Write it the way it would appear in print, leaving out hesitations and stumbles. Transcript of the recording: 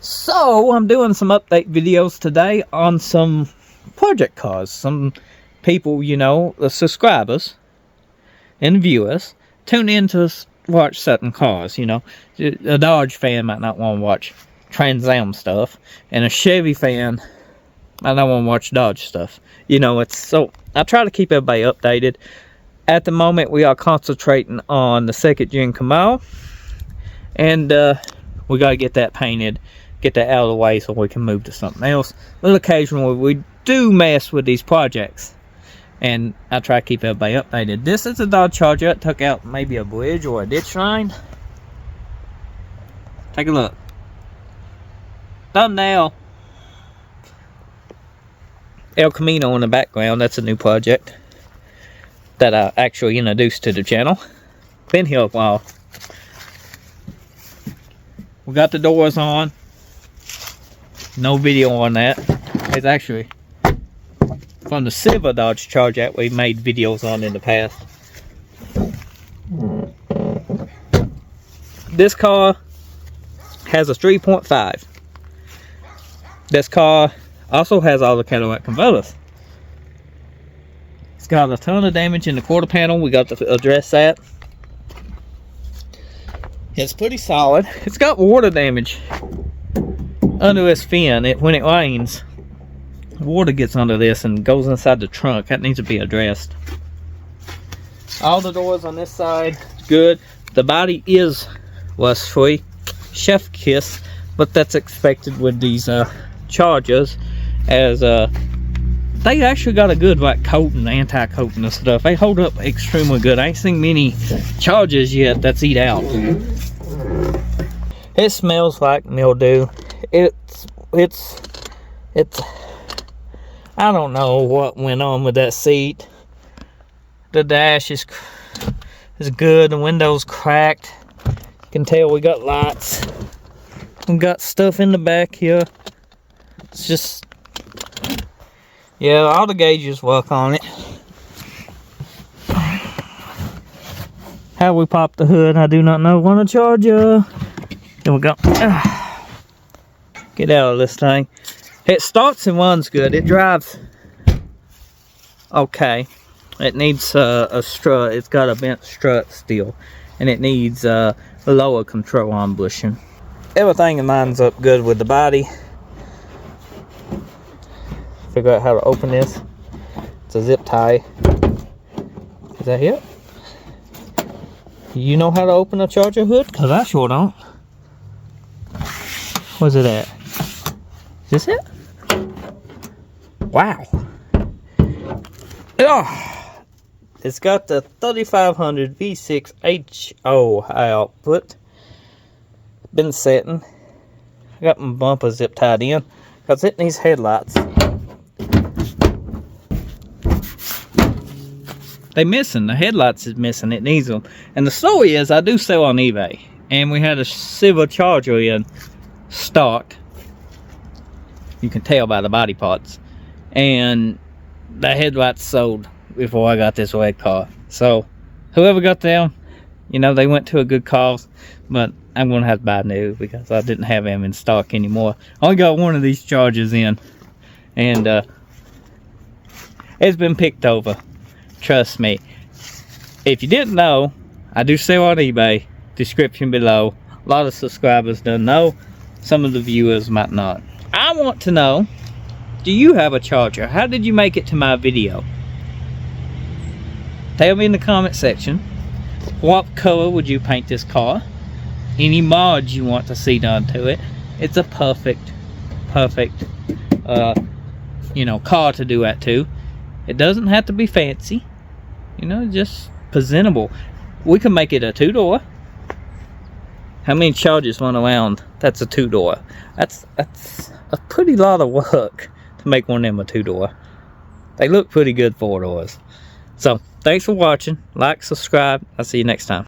So I'm doing some update videos today on some project cars. Some people, you know, the subscribers and viewers tune in to watch certain cars. You know, a Dodge fan might not want to watch Trans Am stuff, and a Chevy fan might not want to watch Dodge stuff. You know, it's so I try to keep everybody updated. At the moment, we are concentrating on the 2nd gen Camaro, and we got to get that painted, get that out of the way so we can move to something else. But occasionally we do mess with these projects, and I try to keep everybody updated. This is a Dodge Charger. It took out maybe a bridge or a ditch line. Take a look. Thumbnail. El Camino in the background. That's a new project that I actually introduced to the channel. Been here a while. We got the doors on. No video on that. It's actually from the silver Dodge Charger that we made videos on in the past. This car has a 3.5. This car also has all the Cadillac converters. It's got a ton of damage in the quarter panel. We got to address that. It's pretty solid. It's got water damage under this fin. When it rains, water gets under this and goes inside the trunk. That needs to be addressed. All the doors on this side, good. The body is rust free. Chef kiss, but that's expected with these Chargers, as they actually got a good like coating, anti-coating and stuff. They hold up extremely good. I ain't seen many Chargers yet that's eat out. It smells like mildew. It's I don't know what went on with that seat. The dash is good. The window's cracked. You can tell we got lights. We got stuff in the back here. It's just, yeah, all the gauges work on it. How we pop the hood, I do not know. Want a Charger? Here we go. Get out of this thing. It starts and runs good. It drives okay. It needs a strut. It's got a bent strut still, and it needs lower control arm bushing. Everything lines up good with the body. Figure out how to open this. It's a zip tie. Is that it? You know how to open a Charger hood? Because I sure don't. Where's it at? Is this it? Wow. Oh, it's got the 3500 V6 HO high output. Been setting. I got my bumper zip tied in because it needs headlights. They missing. The headlights is missing. It needs them. And the story is, I do sell on eBay, and we had a silver Charger in stock. You can tell by the body parts, and the headlights sold before I got this red car. So whoever got them, you know, they went to a good cause. But I'm gonna have to buy new because I didn't have them in stock anymore. I only got one of these Chargers in, and it's been picked over. Trust me. If you didn't know, I do sell on eBay. Description below. A lot of subscribers don't know. Some of the viewers might not. I want to know, do you have a Charger? How did you make it to my video? Tell me in the comment section. What color would you paint this car? Any mods you want to see done to it? It's a perfect you know, car to do that to. It doesn't have to be fancy, you know, just presentable. We can make it a 2-door. How many Chargers run around that's a 2-door? That's a pretty lot of work to make one of them a 2-door. They look pretty good 4-doors. So thanks for watching. Like, subscribe. I'll see you next time.